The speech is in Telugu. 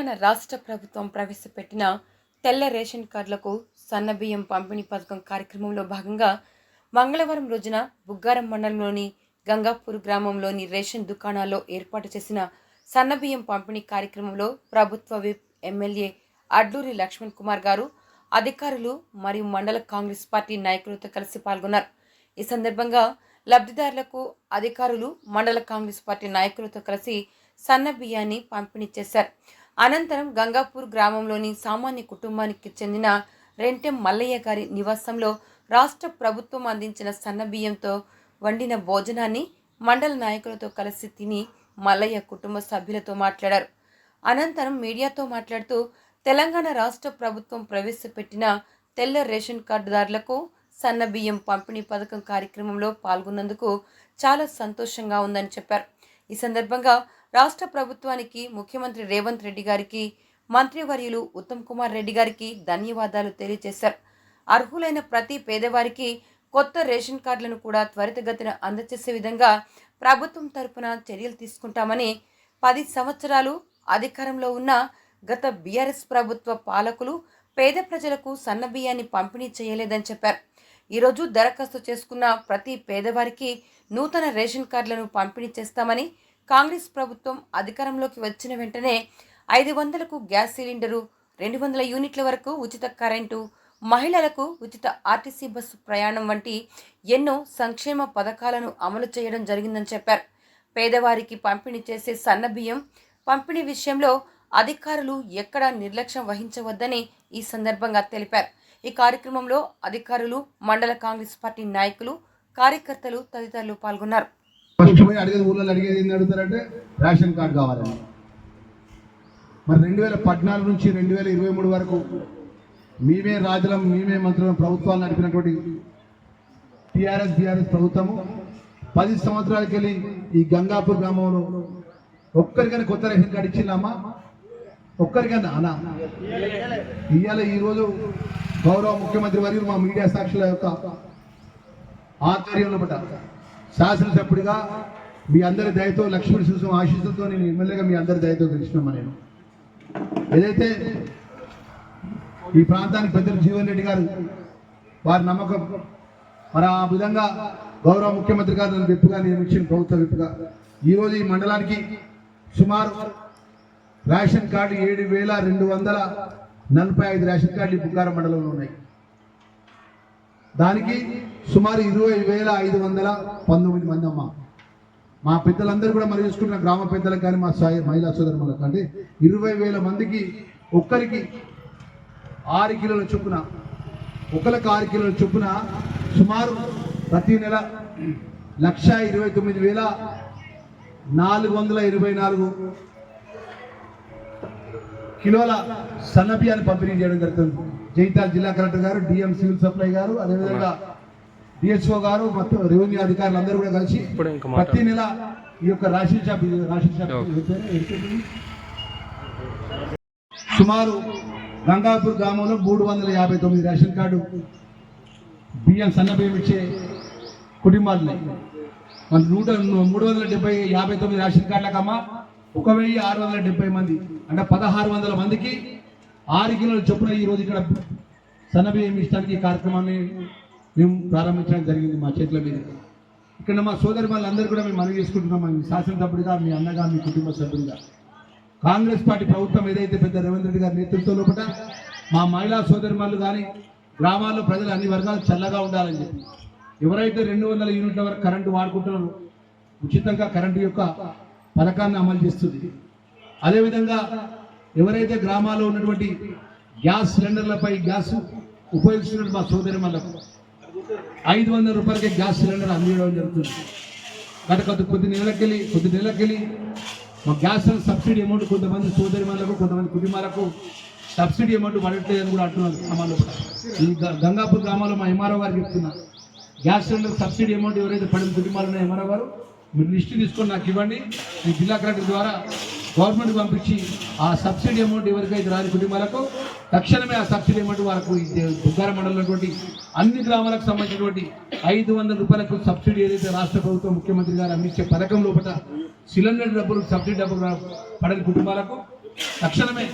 తెలంగాణ రాష్ట్ర ప్రభుత్వం ప్రవేశపెట్టిన తెల్ల రేషన్ కార్డులకు సన్నబియ్యం పంపిణీ పథకం కార్యక్రమంలో భాగంగా మంగళవారం రోజున బుగ్గారం మండలంలోని గంగాపూర్ గ్రామంలోని రేషన్ దుకాణాల్లో ఏర్పాటు చేసిన సన్నబియ్యం పంపిణీ కార్యక్రమంలో ప్రభుత్వ విప్ ఎమ్మెల్యే అడ్లూరి లక్ష్మణ్ కుమార్ గారు అధికారులు మరియు మండల కాంగ్రెస్ పార్టీ నాయకులతో కలిసి పాల్గొన్నారు. ఈ సందర్భంగా లబ్ధిదారులకు అధికారులు మండల కాంగ్రెస్ పార్టీ నాయకులతో కలిసి సన్న బియ్యాన్ని పంపిణీ చేశారు. అనంతరం గంగాపూర్ గ్రామంలోని సామాన్య కుటుంబానికి చెందిన రెంటెం మల్లయ్య గారి నివాసంలో రాష్ట్ర ప్రభుత్వం అందించిన సన్న బియ్యంతో వండిన భోజనాన్ని మండల నాయకులతో కలిసి తిని మల్లయ్య కుటుంబ సభ్యులతో మాట్లాడారు. అనంతరం మీడియాతో మాట్లాడుతూ తెలంగాణ రాష్ట్ర ప్రభుత్వం ప్రవేశపెట్టిన తెల్ల రేషన్ కార్డుదారులకు సన్న బియ్యం పంపిణీ పథకం కార్యక్రమంలో పాల్గొన్నందుకు చాలా సంతోషంగా ఉందని చెప్పారు. ఈ సందర్భంగా రాష్ట్ర ప్రభుత్వానికి ముఖ్యమంత్రి రేవంత్ రెడ్డి గారికి, మంత్రివర్యులు ఉత్తమ్ కుమార్ రెడ్డి గారికి ధన్యవాదాలు తెలియజేశారు. అర్హులైన ప్రతి పేదవారికి కొత్త రేషన్ కార్డులను కూడా త్వరితగతిన అందజేసే విధంగా ప్రభుత్వం తరపున చర్యలు తీసుకుంటామని, 10 సంవత్సరాలు అధికారంలో ఉన్న గత బీఆర్ఎస్ ప్రభుత్వ పాలకులు పేద ప్రజలకు సన్న బియ్యాన్ని పంపిణీ చేయలేదని చెప్పారు. ఈరోజు దరఖాస్తు చేసుకున్న ప్రతి పేదవారికి నూతన రేషన్ కార్డులను పంపిణీ చేస్తామని, కాంగ్రెస్ ప్రభుత్వం అధికారంలోకి వచ్చిన వెంటనే 500కు గ్యాస్ సిలిండరు, 200 యూనిట్ల వరకు ఉచిత కరెంటు, మహిళలకు ఉచిత ఆర్టీసీ బస్సు ప్రయాణం వంటి ఎన్నో సంక్షేమ పథకాలను అమలు చేయడం జరిగిందని చెప్పారు. పేదవారికి పంపిణీ చేసే సన్న బియ్యం పంపిణీ విషయంలో అధికారులు ఎక్కడా నిర్లక్ష్యం వహించవద్దని ఈ సందర్భంగా తెలిపారు. ఈ కార్యక్రమంలో అధికారులు, మండల కాంగ్రెస్ పార్టీ నాయకులు, కార్యకర్తలు తదితరులు పాల్గొన్నారు. అడిగేది ఏంటి అడుగుతారంటే రేషన్ కార్డు కావాలని. మరి 2014 నుంచి 2023 వరకు మేమే రాజులం, మేమే మంత్రులం ప్రభుత్వాలు నడిపినటువంటి బీఆర్ఎస్ ప్రభుత్వము 10 సంవత్సరాలకి వెళ్ళి ఈ గంగాపూర్ గ్రామంలో ఒక్కరికైనా కొత్త రేషన్ కార్డు ఇచ్చిందమ్మా? ఒక్కరికైనా అనా? ఇవాళ ఈరోజు గౌరవ ముఖ్యమంత్రి వర్యులు మా మీడియా సాక్షుల యొక్క ఆధ్వర్యంలో శాసనసభ్యుడిగా మీ అందరి దయతో, లక్ష్మీ సుసం ఆశీస్సులతో నేను ఎమ్మెల్యేగా మీ అందరి దయతో గెలిచినామా. నేను ఏదైతే ఈ ప్రాంతానికి పెద్దలు జీవన్ రెడ్డి గారు వారి నమ్మకం, మరి ఆ విధంగా గౌరవ ముఖ్యమంత్రి గారు నన్ను విప్పుగా నియమించిన ప్రభుత్వ విప్పుగా ఈరోజు ఈ మండలానికి సుమారు రేషన్ కార్డు 7,245 రేషన్ కార్డులు ఈ బుగ్గారం మండలంలో ఉన్నాయి. దానికి సుమారు 20,519 మంది అమ్మ. మా పెద్దలందరూ కూడా మరి చూసుకుంటున్న గ్రామ పెద్దలకు కానీ మా మహిళా సోదరులకు అంటే 20,000 మందికి ఒక్కరికి 6 కిలోల చొప్పున, ఒకరికి 6 కిలోల చొప్పున సుమారు ప్రతి నెల 1,29,424 కిలోల సన్న బియ్యాన్ని పంపిణీ చేయడం జరుగుతుంది. జైతాల్ జిల్లా కలెక్టర్ గారు, డిఎం సివిల్ సప్లై గారు, అదేవిధంగా డిహెచ్ఓ గారు, మొత్తం రెవెన్యూ అధికారులు అందరూ కూడా కలిసి ప్రతి నెల ఈ యొక్క రేషన్ షాప్ సుమారు గంగాపూర్ గ్రామంలో 359 రేషన్ కార్డు బియ్యం సన్న బియ్యం ఇచ్చే కుటుంబాలు మన 359 రేషన్ కార్డులకమ్మా 1,670 మంది అంటే 1,600 మందికి 6 కిలోల చొప్పున ఈరోజు ఇక్కడ సన్నబియ్యం ఇష్టానికి ఈ కార్యక్రమాన్ని మేము ప్రారంభించడం జరిగింది మా చేతుల మీద. ఇక్కడ మా సోదరి వాళ్ళందరూ కూడా మేము మనవి చేసుకుంటున్నాం, మీ శాసనసభ్యుడిగా, మీ అన్నగా, మీ కుటుంబ సభ్యుడిగా. కాంగ్రెస్ పార్టీ ప్రభుత్వం ఏదైతే పెద్ద రేవంత్ రెడ్డి గారి నేతృత్వంలో కూడా మా మహిళా సోదరి వాళ్ళు కానీ గ్రామాల్లో ప్రజలు అన్ని వర్గాలు చల్లగా ఉండాలని చెప్పి ఎవరైతే 200 యూనిట్ల వరకు కరెంటు వాడుకుంటున్నారో ఉచితంగా కరెంటు యొక్క పథకాన్ని అమలు చేస్తుంది. అదేవిధంగా ఎవరైతే గ్రామాల్లో ఉన్నటువంటి గ్యాస్ సిలిండర్లపై గ్యాస్ ఉపయోగిస్తున్న మా సోదరి వాళ్ళకు 500 రూపాయలకే గ్యాస్ సిలిండర్ అందించడం జరుగుతుంది. గత కొద్ది నెలకెళ్ళి మా గ్యాస్ సబ్సిడీ అమౌంట్ కొంతమంది సోదరి వాళ్ళకు, కొంతమంది కుటుంబాలకు సబ్సిడీ అమౌంట్ పడట్లేదని కూడా అంటున్నారు గ్రామాల్లో. ఈ గంగాపూర్ గ్రామాల్లో మా ఎంఆర్ఓ గారు చెప్తున్నా, గ్యాస్ సిలిండర్ సబ్సిడీ అమౌంట్ ఎవరైతే పడిన కుటుంబాలు ఉన్నాయో ఎంఆర్ఓ గారు మీరు లిస్టు తీసుకొని నాకు ఇవ్వండి. ఈ జిల్లా కలెక్టర్ ద్వారా గవర్నమెంట్ పంపించి ఆ సబ్సిడీ అమౌంట్ ఎవరికైతే రాని కుటుంబాలకు తక్షణమే ఆ సబ్సిడీ అమౌంట్ వాళ్ళకు బుగ్గారం మండలంలో అన్ని గ్రామాలకు సంబంధించినటువంటి 500 రూపాయలకు సబ్సిడీ ఏదైతే రాష్ట్ర ప్రభుత్వం ముఖ్యమంత్రి గారు అందించే పథకం లోపల సిలిండర్ డబ్బులు, సబ్సిడీ డబ్బులు పడని కుటుంబాలకు తక్షణమే